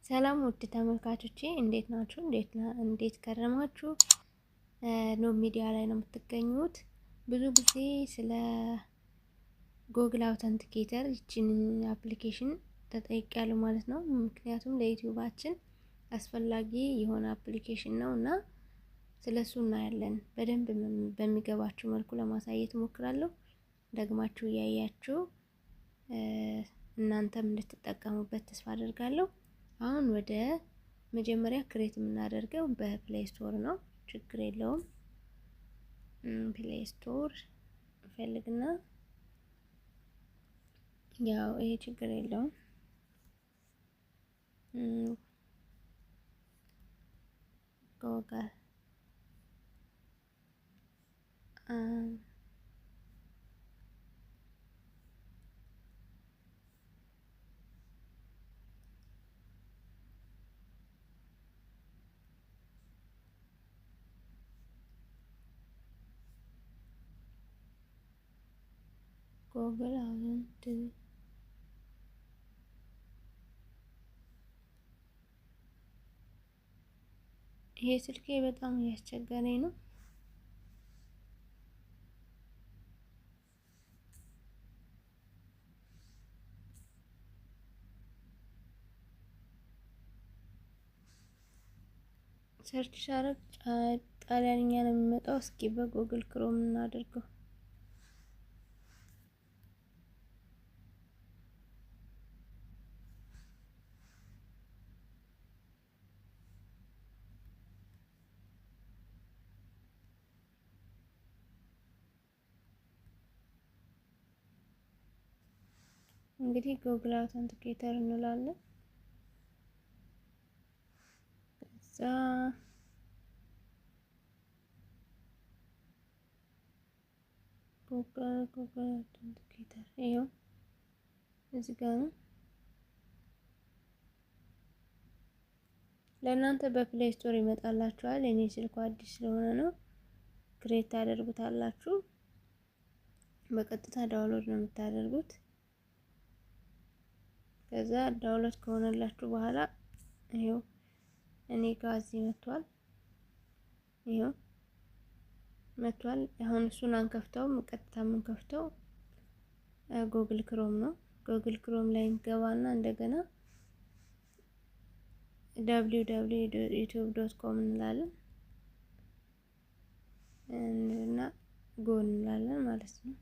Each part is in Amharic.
ሰላም ውድ ተመልካቾቼ እንዴት ናችሁ? እንዴት ከረማችሁ? ኖ ሚዲያ ላይ ነው የምትገኙት። ብዙ ጊዜ ስለ ጎግል አውተንቲኬተር ይችን አፕሊኬሽን ተጠይቄያለሁ ማለት ነው። ምክንያቱም ለዩቲዩባችን አስፈላጊ የሆነ አፕሊኬሽን ነው እና ስለሱ እናያለን። በደንብ በሚገባችሁ መልኩ ለማሳየት እሞክራለሁ። ደግማችሁ እያያችሁ እናንተም እንድትጠቀሙበት ተስፋ አደርጋለሁ። አሁን ወደ መጀመሪያ ክሬት የምናደርገው በፕሌይ ስቶር ነው። ችግር የለውም። ፕሌይ ስቶር ፈልግና ያው ይሄ ችግር የለውም። ጎግል ይሄ ስልኬ በጣም እያስቸገረኝ ነው። ሰርች ሳረግ ጣሊያንኛ ነው የሚመጣው። እስኪ በጎግል ክሮም እናድርገው። እንግዲህ ጎግል አውተንቲኬተር እንላለን። ከዛ ጎግል አውተንቲኬተር ይኸው እዚህ ጋር ነው። ለእናንተ በፕሌይ ስቶር ይመጣላችኋል። የኔ ስልኩ አዲስ ስለሆነ ነው። ክሬት ታደርጉታላችሁ። በቀጥታ ዳውንሎድ ነው የምታደርጉት። ከዛ ዳውንሎድ ከሆነላችሁ በኋላ ይሄው እኔ ጋር እዚህ መጥቷል። ይሄው መጥቷል። አሁን እሱን አንከፍተውም። ቀጥታ የምንከፍተው ጎግል ክሮም ነው። ጎግል ክሮም ላይ እንገባና እንደገና www.youtube.com እንላለን እና ጎ እንላለን ማለት ነው።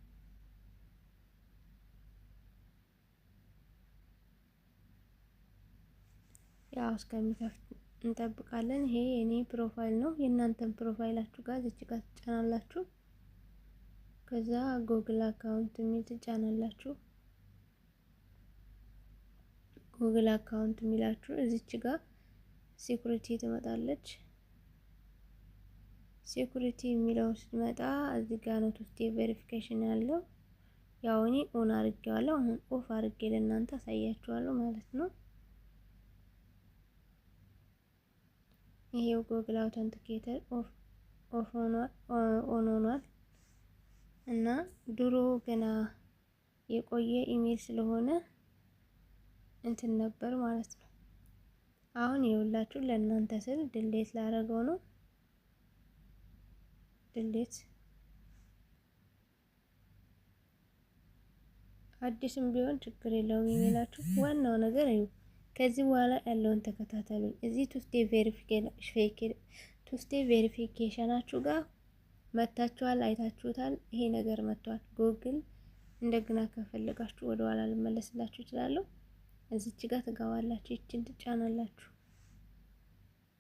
ያው እስከሚከፍት እንጠብቃለን። ይሄ የኔ ፕሮፋይል ነው። የእናንተን ፕሮፋይላችሁ ጋር እዚህ ጋር ትጫናላችሁ። ከዛ ጎግል አካውንት የሚል ትጫናላችሁ። ጎግል አካውንት የሚላችሁ እዚች ጋር ሴኩሪቲ ትመጣለች። ሴኩሪቲ የሚለው ስትመጣ እዚህ ጋር ነው ቱ ስቴፕ ቬሪፊኬሽን ያለው። ያው እኔ ኦን አድርጌዋለሁ። አሁን ኦፍ አድርጌ ለእናንተ አሳያችኋለሁ ማለት ነው። ይሄው ጎግል አውተንቲኬተር ኦፍ ሆኗል እና ድሮ ገና የቆየ ኢሜል ስለሆነ እንትን ነበር ማለት ነው። አሁን ይኸውላችሁ ለእናንተ ስል ድሌት ላደርገው ነው። ድሌት አዲስም ቢሆን ችግር የለውም ኢሜላችሁ። ዋናው ነገር እዩ። ከዚህ በኋላ ያለውን ተከታተሉ። እዚህ ቱ ስቴፕ ቬሪፊኬሽናችሁ ጋር መታችኋል፣ አይታችሁታል። ይሄ ነገር መጥቷል። ጎግል እንደገና ከፈለጋችሁ ወደ ኋላ ልመለስላችሁ እችላለሁ። እዚች ጋር ትገባላችሁ፣ ይችን ትጫናላችሁ።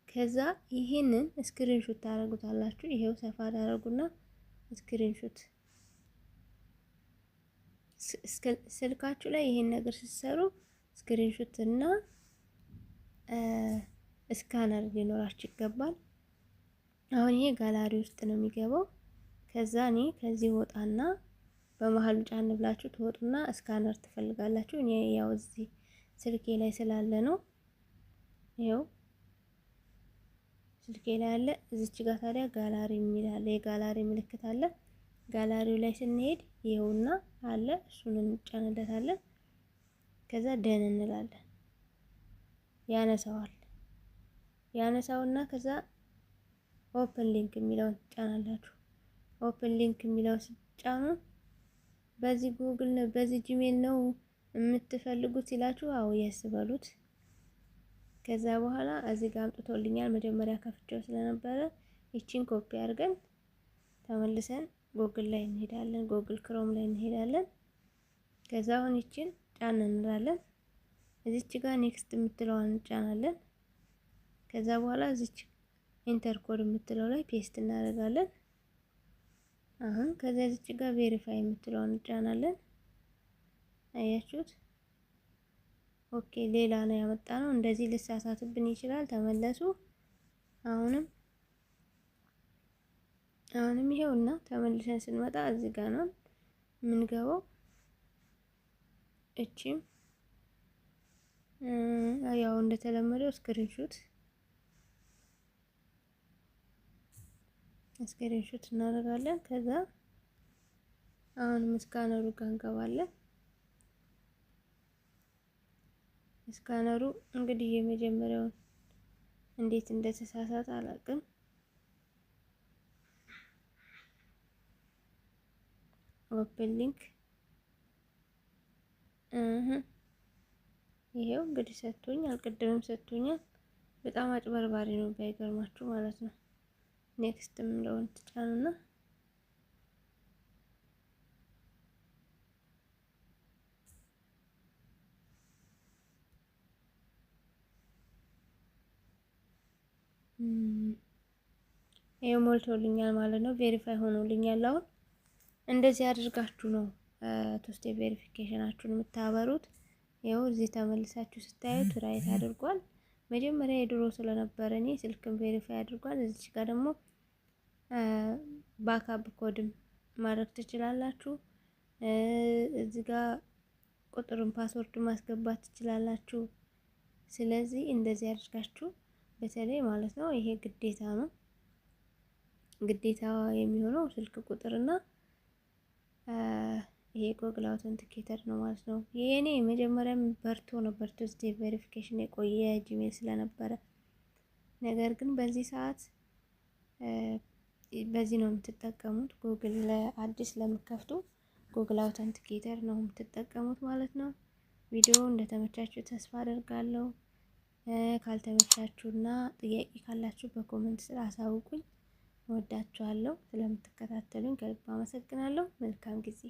ከዛ ይሄንን ስክሪንሾት ታደርጉታላችሁ። ይሄው ሰፋ ታደርጉና ስክሪንሾት ስልካችሁ ላይ ይሄን ነገር ስትሰሩ ስክሪንሾት እና ስካነር ሊኖራችሁ ይገባል። አሁን ይሄ ጋላሪ ውስጥ ነው የሚገባው። ከዛ እኔ ከዚህ ወጣና በመሃሉ ጫን ብላችሁ ትወጡና ስካነር ትፈልጋላችሁ። እኔ ያው እዚህ ስልኬ ላይ ስላለ ነው። ይሄው ስልኬ ላይ አለ። እዚች ጋር ታዲያ ጋላሪ የሚል አለ። የጋላሪ ምልክት አለ። ጋላሪው ላይ ስንሄድ ይሄውና አለ። እሱን እንጫንለታለን። ከዛ ደን እንላለን። ያነሳውና ከዛ ኦፕን ሊንክ የሚለውን ትጫናላችሁ። ኦፕን ሊንክ የሚለው ስትጫኑ በዚህ ጉግል ነው በዚህ ጂሜል ነው የምትፈልጉት ሲላችሁ አዎ የስ በሉት። ከዛ በኋላ እዚህ ጋር አምጥቶልኛል። መጀመሪያ ከፍቼው ስለነበረ ይቺን ኮፒ አድርገን ተመልሰን ጉግል ላይ እንሄዳለን። ጉግል ክሮም ላይ እንሄዳለን። ከዛ አሁን ይቺን ጫን እንላለን። እዚች ጋር ኔክስት የምትለዋን እንጫናለን። ከዛ በኋላ እዚች ኢንተር ኮድ የምትለው ላይ ፔስት እናደርጋለን። አሁን ከዛ እዚች ጋር ቬሪፋይ የምትለውን እንጫናለን። አያችሁት? ኦኬ ሌላ ነው ያመጣነው። እንደዚህ ልሳሳትብን ይችላል። ተመለሱ። አሁንም ይሄውና ተመልሰን ስንመጣ እዚህ ጋር ነው የምንገባው። እቺም ያው እንደተለመደው ስክሪንሾት እናደርጋለን። ከዛ አሁንም ስካነሩ ጋር እንገባለን። ስካነሩ እንግዲህ የመጀመሪያውን እንዴት እንደተሳሳተ አላውቅም። ኦፕን ሊንክ ይሄው እንግዲህ ሰጥቶኛል። ቅድምም ሰጥቶኛል። በጣም አጭበርባሪ ነው ባይገርማችሁ ማለት ነው። ኔክስት የምለውን ትጫኑና ይሄ ሞልቶልኛል ማለት ነው። ቬሪፋይ ሆኖልኛል። አሁን እንደዚህ አድርጋችሁ ነው ቱ ስቴፕ ቬሪፊኬሽናችሁን የምታበሩት። ይኸው እዚህ ተመልሳችሁ ስታዩት ራይት አድርጓል። መጀመሪያ የድሮ ስለነበረ እኔ ስልክም ቬሪፋይ አድርጓል። እዚህ ጋር ደግሞ ባክአፕ ኮድም ማድረግ ትችላላችሁ። እዚህ ጋር ቁጥሩን ፓስወርድ ማስገባት ትችላላችሁ። ስለዚህ እንደዚህ አድርጋችሁ በተለይ ማለት ነው ይሄ ግዴታ ነው። ግዴታ የሚሆነው ስልክ ቁጥርና ይሄ ጉግል አውተንቲኬተር ነው ማለት ነው። የኔ መጀመሪያም በርቶ ነበር ቱ ስቴፕ ቬሪፊኬሽን የቆየ ጂሜል ስለነበረ፣ ነገር ግን በዚህ ሰዓት በዚህ ነው የምትጠቀሙት። ጉግል ለአዲስ ለምከፍቱ ጉግል አውተንቲኬተር ነው የምትጠቀሙት ማለት ነው። ቪዲዮ እንደተመቻችሁ ተስፋ አደርጋለሁ። ካልተመቻችሁና ጥያቄ ካላችሁ በኮሜንት ስር አሳውቁኝ። እወዳችኋለሁ። ስለምትከታተሉኝ ከልብ አመሰግናለሁ። መልካም ጊዜ